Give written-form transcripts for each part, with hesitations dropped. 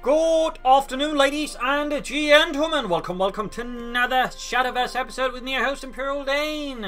Good afternoon, ladies and gentlemen. Welcome to another Shadowverse episode with me, your host, Imperial Dane.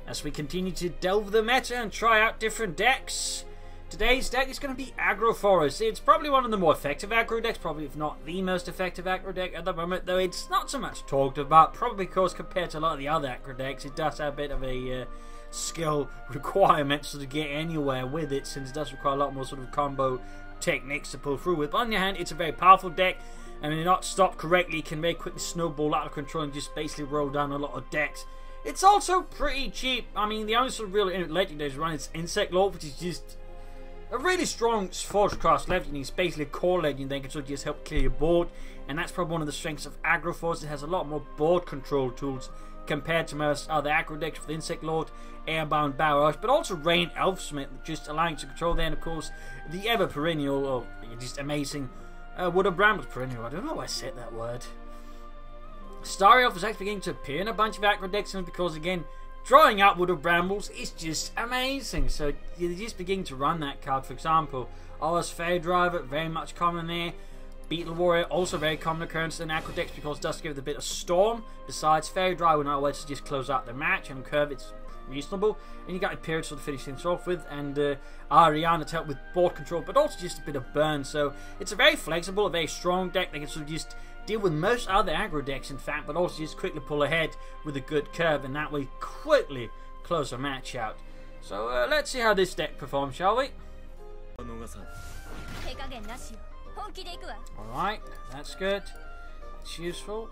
As we continue to delve the meta and try out different decks, today's deck is going to be Aggro for us. It's probably one of the more effective aggro decks, probably if not the most effective aggro deck at the moment, though it's not so much talked about, probably because compared to a lot of the other aggro decks, it does have a bit of a skill requirement to get anywhere with it, since it does require a lot more sort of combo techniques to pull through with. But on the other hand, it's a very powerful deck, and when you're not stopped correctly, it can very quickly snowball out of control and just basically roll down a lot of decks. It's also pretty cheap. I mean, the only sort of real legendaries run is Insect Lord, which is just a really strong Forge Class legend. He's basically a core legend that can sort of just help clear your board, and that's probably one of the strengths of Aggro Force. It has a lot more board control tools compared to most other aggro decks with Insect Lord, Airbound Barrage, but also Rain Elfsmith, just allowing you to control. Then, of course, the ever perennial, or just amazing, Wood of Brambles perennial. I don't know why I said that word. Starry Elf is actually beginning to appear in a bunch of aggro decks, and because, again, drawing out Wood of Brambles is just amazing. So you're just beginning to run that card. For example, Aura's Fairy Driver, very much common there. Beetle Warrior, also very common occurrence in aggro decks because it does give it a bit of Storm. Besides, Fairy Driver will know where to just close out the match, and Curve it's reasonable. And you got Imperial to finish things off with, and Ariana to help with board control, but also just a bit of burn. So it's a very flexible, a very strong deck that can sort of just deal with most other aggro decks, in fact, but also just quickly pull ahead with a good curve, and that way quickly close a match out. So let's see how this deck performs, shall we? Alright, that's good. It's useful.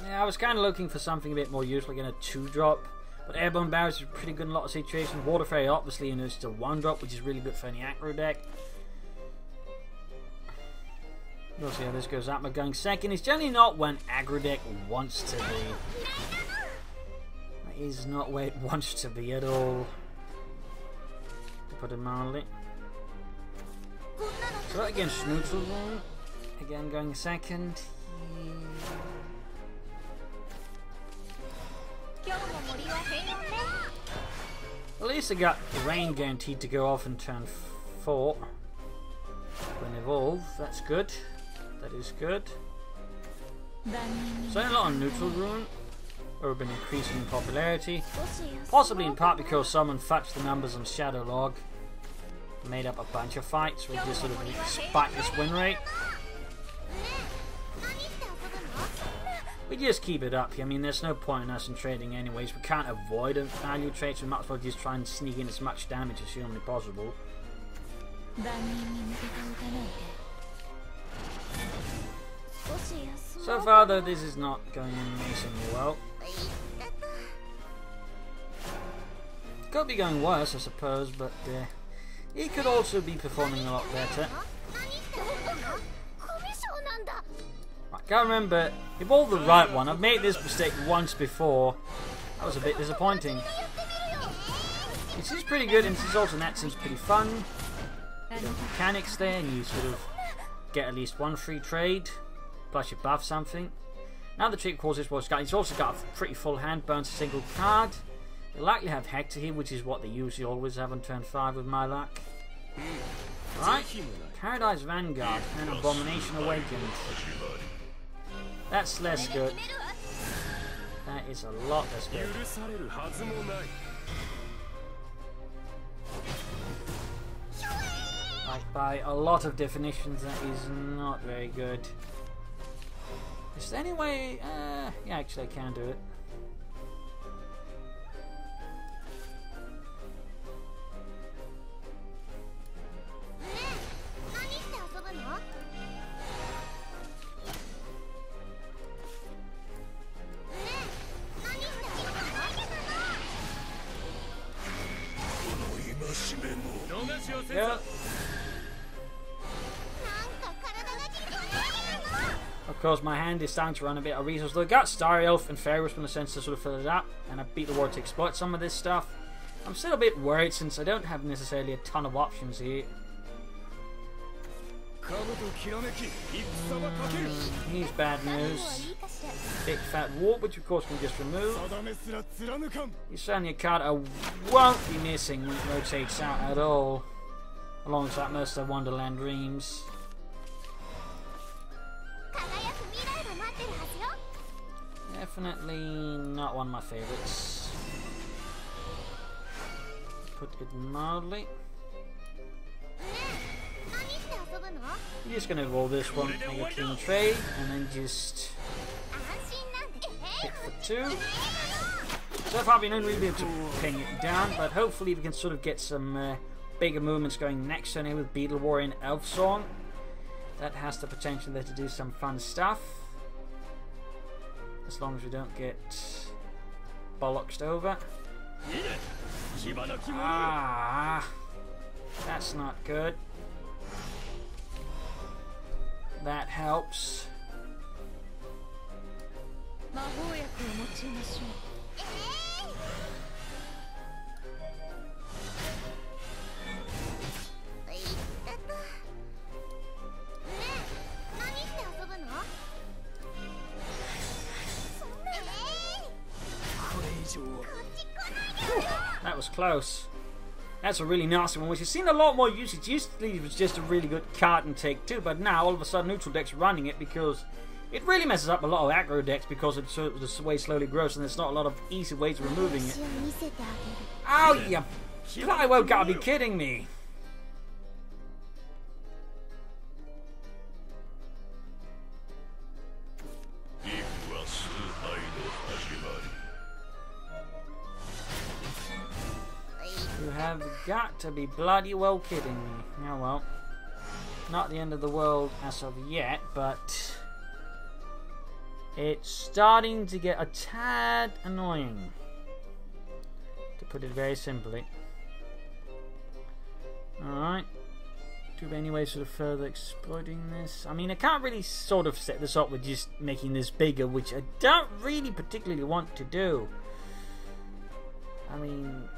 Yeah, I was kind of looking for something a bit more useful, like in a 2-drop. But Airborne Barriers is pretty good in a lot of situations. Water Fairy, obviously, you know, it's still 1-drop, which is really good for any aggro deck. We'll see how this goes out. But going second is generally not when aggro deck wants to be. That is not where it wants to be at all, to put it mildly. So that against neutral zone. Again going second. At least I got rain guaranteed to go off in turn 4. When evolve, that's good. That is good. So a lot on neutral rune, or been increasing in popularity. Possibly in part because someone fudged the numbers on Shadow Log. Made up a bunch of fights with just sort of spike this win rate. We just keep it up. I mean, there's no point in us in trading anyways. We can't avoid a value trade, so we might as well just try and sneak in as much damage as humanly possible. So far, though, this is not going amazingly well. Could be going worse, I suppose, but he could also be performing a lot better. I can't remember. Evolve the right one. I've made this mistake once before. That was a bit disappointing. It seems pretty good, and since also that seems pretty fun. Bit of mechanics there, and you sort of get at least one free trade. Plus you buff something. Now the trick, of course, is what's got. He's also got a pretty full hand, burns a single card. You'll likely have Hector here, which is what they usually always have on turn 5 with my luck. Right, Paradise Vanguard and Abomination Awakened. That's less good. That is a lot less good. Like, by a lot of definitions, that is not very good. Is there any way? Yeah, actually I can do it. Yeah. Of course, my hand is starting to run a bit of resources. Though I got Starry Elf and Fairy Wisp in the sense to sort of fill it up, and I beat the Ward to exploit some of this stuff. I'm still a bit worried since I don't have necessarily a ton of options here. He's bad news. Big Fat Warp, which of course we just remove. He's certainly a card I won't be missing when it rotates out at all. alongside most of Wonderland Dreams. Definitely not one of my favorites. Put it mildly. I'm just gonna roll this one, make a clean trade, and then just hit for 2. So far I've been only really able to ping it down, but hopefully we can sort of get some bigger movements going next turn here with Beetle Warrior and Elf Song. That has the potential there to do some fun stuff. As long as we don't get bollocksed over. Ah, that's not good. That helps. That was close. That's a really nasty one, which has seen a lot more usage. Usually it was just a really good card and take 2, but now all of a sudden neutral decks are running it because it really messes up a lot of aggro decks because it's the way slowly grows and there's not a lot of easy ways of removing it. Oh, you Plywell, gotta be kidding me! You have got to be bloody well kidding me. Oh well. Not the end of the world as of yet, but it's starting to get a tad annoying, to put it very simply. Alright. Do we have any way sort of further exploiting this? I mean, I can't really sort of set this up with just making this bigger, which I don't really particularly want to do. I mean,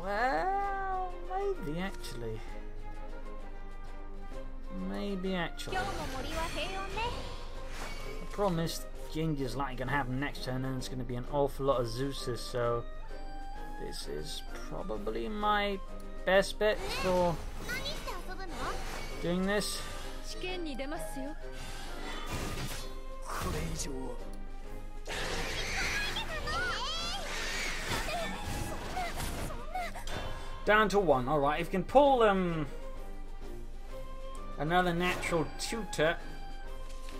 well, maybe actually. Maybe actually. The problem is Ginger's likely going to happen next turn and it's going to be an awful lot of Zeuses, so this is probably my best bet for doing this. Down to 1. Alright, if you can pull another natural tutor,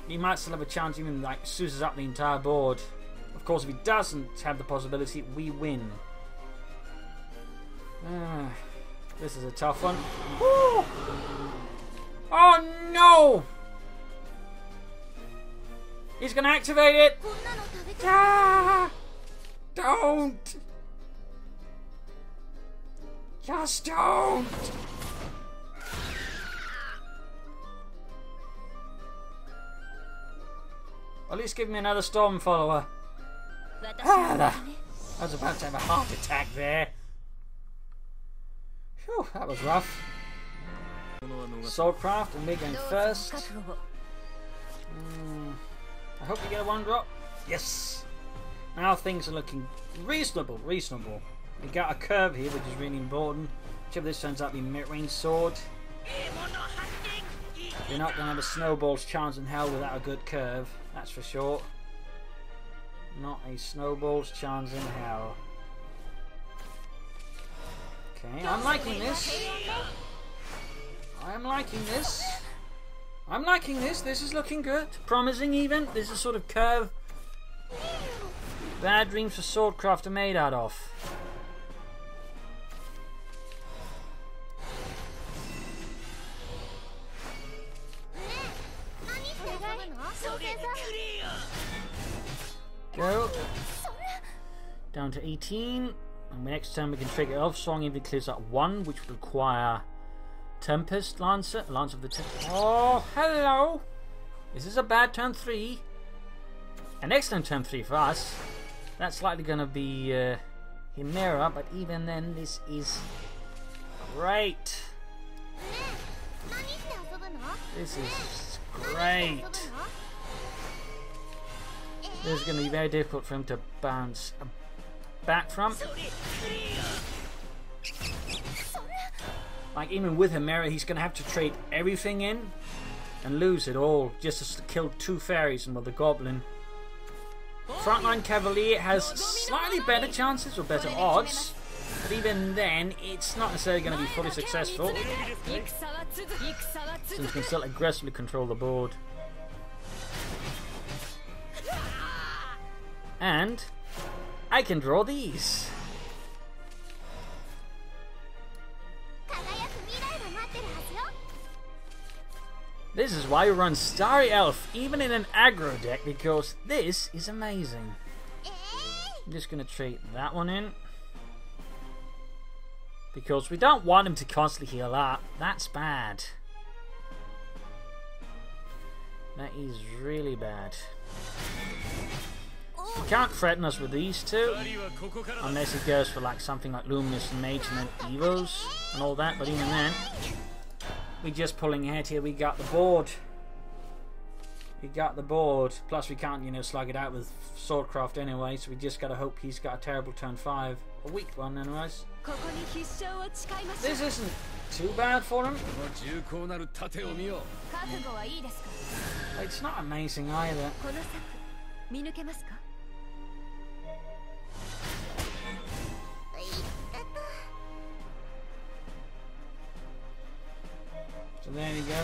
he might still have a chance, even like Suses up the entire board. Of course, if he doesn't have the possibility, we win. This is a tough one. Woo! Oh no! He's gonna activate it! Ah! Don't! Just don't! At least give me another storm follower. I was about to have a heart attack there. Whew, that was rough. Swordcraft and we're going first. I hope we get a 1-drop. Yes! Now things are looking reasonable. We got a curve here, which is really important. Whichever this turns out to be mid-range sword. You're not going to have a snowball's chance in hell without a good curve. That's for sure. Not a snowball's chance in hell. Okay, I'm liking this. I'm liking this. I'm liking this. This is looking good. Promising even. This is sort of curve bad dreams for Swordcraft are made out of. Go. Down to 18. And next time we can trigger Elf Song if it clears up 1, which would require Tempest Lancer. Lance of the Tempest. Oh, hello! This is a bad turn 3. An excellent turn 3 for us. That's likely going to be Chimera, but even then, this is great. This is great. This is going to be very difficult for him to bounce back from. Like, even with Himera, he's going to have to trade everything in and lose it all just to kill 2 fairies and with the goblin. Frontline Cavalier has slightly better chances or better odds, but even then, it's not necessarily going to be fully successful, since you can still aggressively control the board. And I can draw these. This is why we run Starry Elf, even in an aggro deck, because this is amazing. I'm just going to trade that one in, because we don't want him to constantly heal up. That's bad. That is really bad. He can't threaten us with these 2, unless he goes for like something like Luminous and Mage and then Evos and all that, but even then, we're just pulling ahead here. We got the board. We got the board. Plus we can't, you know, slug it out with Swordcraft anyway, so we just gotta hope he's got a terrible turn 5. A weak one anyways. This isn't too bad for him. It's not amazing either. So there you go.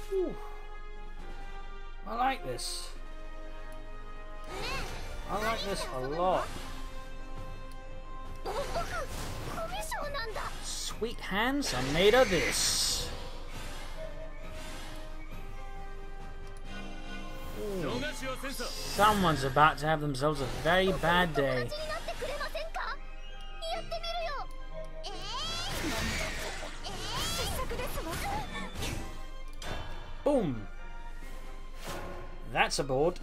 Whew. I like this. I like this a lot. Sweet hands are made of this. Ooh. Someone's about to have themselves a very bad day. Boom! That's a board.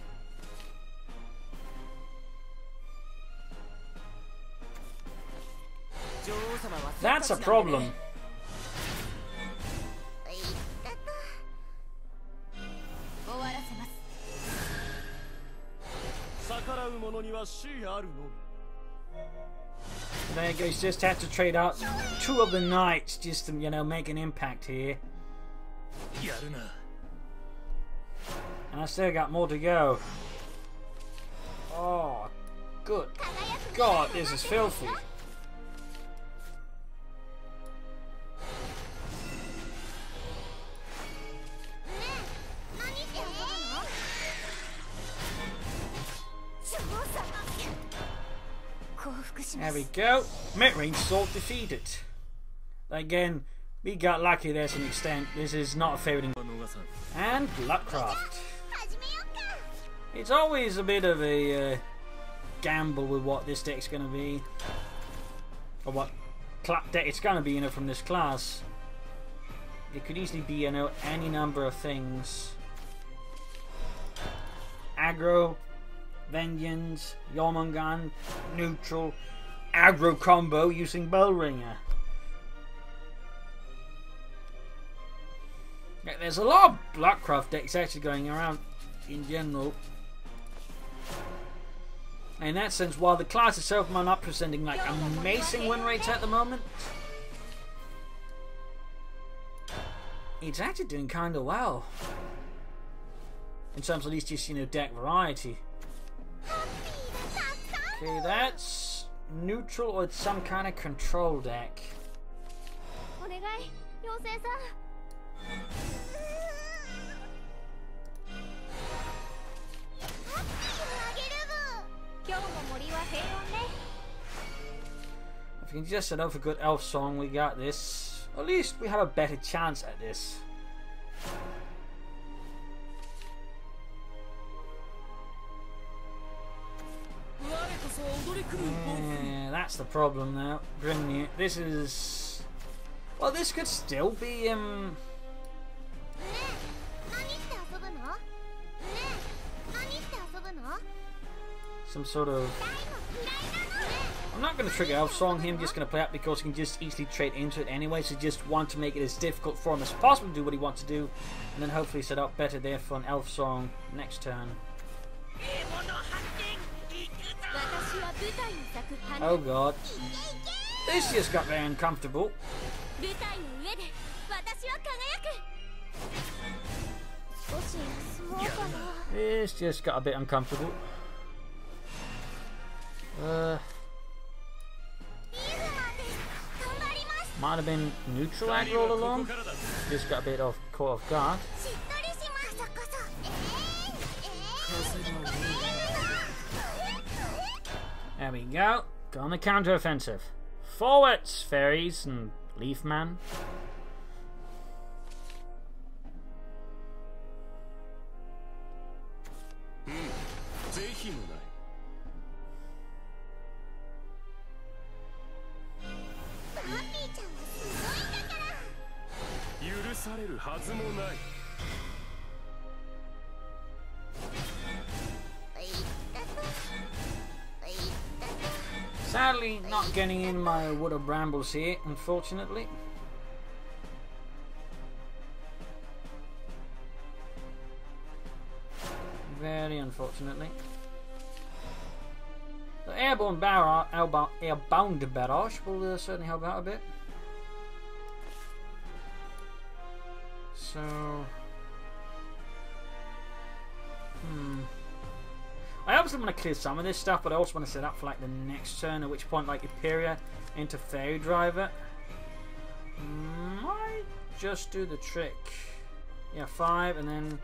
That's a problem. There you go, he's just had to trade out 2 of the knights just to, you know, make an impact here. And I still got more to go. Oh, good God, this is filthy. There we go. Mid-range sword defeated. Again, we got lucky there to an extent. This is not a favourite. And Bloodcraft. It's always a bit of a gamble with what this deck's going to be. Or what deck it's going to be, you know, from this class. It could easily be, you know, any number of things. Aggro, Vengeance, Jormungand, neutral, aggro combo using Bellringer. Yeah, there's a lot of Bloodcraft decks actually going around in general. In that sense, while the class itself might not presenting like amazing win rates at the moment, it's actually doing kind of well. In terms of at least just, you know, deck variety. Okay, that's neutral or it's some kind of control deck. If we can just set up a good elf song, we got this. At least we have a better chance at this. Yeah, that's the problem now. Bring this is. Well, this could still be some sort of I'm not going to trigger Elf Song him, just going to play up because he can just easily trade into it anyway, so just want to make it as difficult for him as possible to do what he wants to do, and then hopefully set up better there for an Elf Song next turn. Oh god. This just got very uncomfortable. This just got a bit uncomfortable. Might have been neutral aggro all along. Just got a bit caught off guard. There we go. Go on the counter offensive. Forwards, fairies and leaf man. Sadly, not getting in my wood of brambles here, unfortunately. Very unfortunately. The airbound barrage will certainly help out a bit. So, I obviously want to clear some of this stuff, but I also want to set up for like the next turn, at which point like Imperia into Fairy Driver might just do the trick. Yeah, 5 and then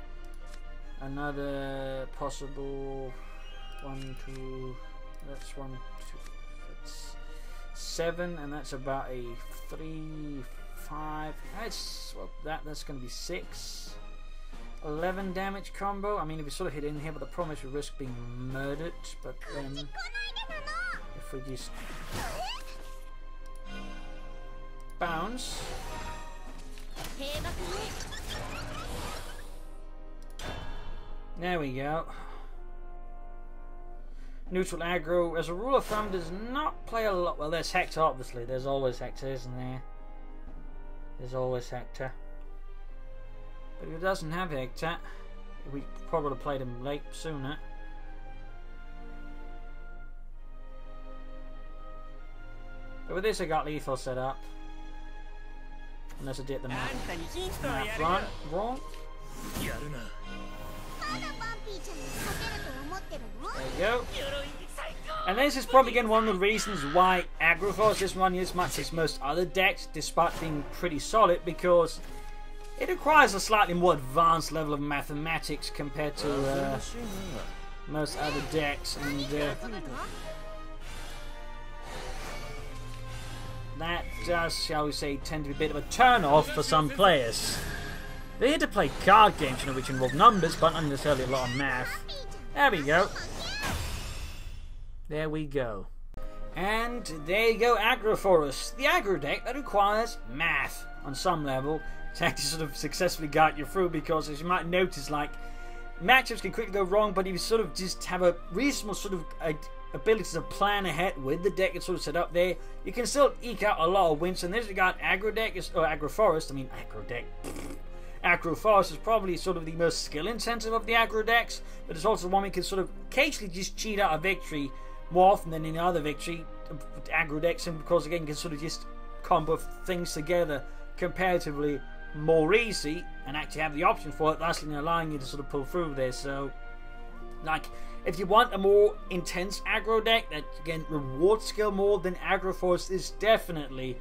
another possible 1, 2. That's 1, 2. That's 7, and that's about a 3, 5. That's well, that's going to be 6. 11 damage combo. I mean, if we sort of hit in here, but the problem is we risk being murdered. But then, if we just bounce, there we go. Neutral aggro, as a rule of thumb, does not play a lot. Well, there's Hector, obviously. There's always Hector, isn't there? There's always Hector. But if it doesn't have Hector, we probably would have played him late sooner. But with this, I got lethal set up. Unless I did the math wrong. There you go. And this is probably again one of the reasons why Aggro Force isn't running as much as most other decks, despite being pretty solid, because it requires a slightly more advanced level of mathematics compared to most other decks, and that does, shall we say, tend to be a bit of a turn-off for some players. They had to play card games, you know, which involve numbers, but not necessarily a lot of math. There we go. There we go. And there you go, Aggro Forest, the aggro deck that requires math on some level to actually sort of successfully guide you through, because as you might notice, like, matchups can quickly go wrong, but if you sort of just have a reasonable sort of ability to plan ahead with the deck that's sort of set up there, you can still eke out a lot of wins. And this regard, aggro deck is, or aggro forest, I mean aggro deck. Aggro Forest is probably sort of the most skill intensive of the aggro decks, but it's also one we can sort of occasionally just cheat out a victory more often than any other victory with aggro decks, and because again you can sort of just combo things together comparatively more easy and actually have the option for it, thus allowing you to sort of pull through there. So, like, if you want a more intense aggro deck that again rewards skill more, then Aggro Forest is definitely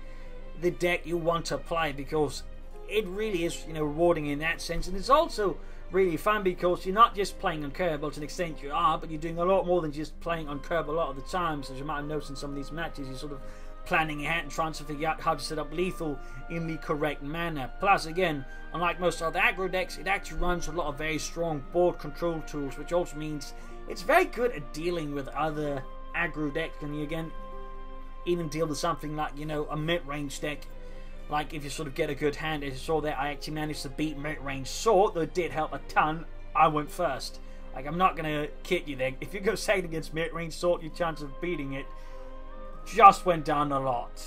the deck you want to play, because it really is, you know, rewarding in that sense, and it's also really fun because you're not just playing on curve. Well, to an extent you are, but you're doing a lot more than just playing on curve a lot of the times. As you might have noticed in some of these matches, you're sort of planning ahead and trying to figure out how to set up lethal in the correct manner. Plus, again, unlike most other aggro decks, it actually runs a lot of very strong board control tools, which also means it's very good at dealing with other aggro decks. And you again even deal with something like, you know, a mid-range deck. Like, if you sort of get a good hand, as you saw there, I actually managed to beat mid-range Sword, though it did help a ton. I went first. Like, I'm not going to kid you there. If you go second against mid-range Sword, your chance of beating it just went down a lot.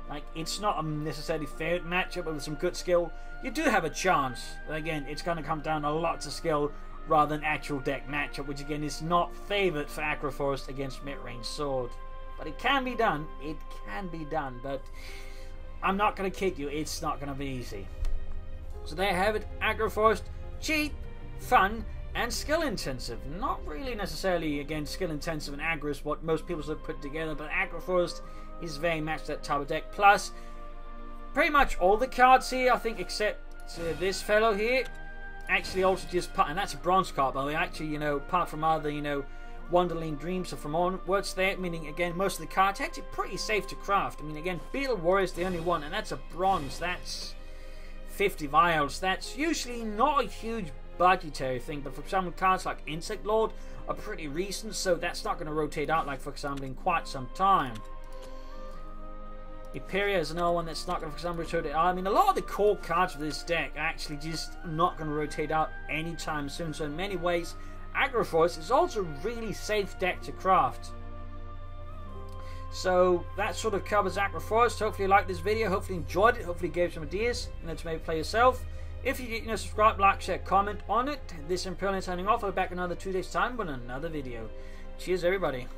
Like, it's not a necessarily fair matchup, but with some good skill, you do have a chance. But again, it's going to come down a lot to skill rather than actual deck matchup, which again is not favoured for Agroforest against mid-range sword. But it can be done. It can be done. But I'm not going to kid you, it's not going to be easy. So there you have it. Agroforest, cheap, fun, and skill intensive. Not really necessarily, again, skill intensive and aggro is what most people have put together, but Agroforest is very much that type of deck. Plus, pretty much all the cards here, I think, except this fellow here, actually also just part, and that's a bronze card, by the way. Actually, you know, apart from other, you know, Wonderling Dreams are from onwards there, meaning again most of the cards actually pretty safe to craft. I mean, again, Beetle Warrior is the only one, and that's a bronze. That's 50 vials. That's usually not a huge budgetary thing, but for example, cards like Insect Lord are pretty recent, so that's not going to rotate out like, for example, in quite some time. Imperia is another one that's not going to, for example, rotate out. I mean, a lot of the core cards of this deck are actually just not going to rotate out anytime soon, so in many ways, Agroforest is also a really safe deck to craft. So that sort of covers Agroforest. Hopefully you liked this video, hopefully you enjoyed it, hopefully you gave some ideas, you know, to maybe play yourself. If you did, you know, subscribe, like, share, comment on it. This Imperial signing off. I'll be back in another 2 days' time with another video. Cheers, everybody.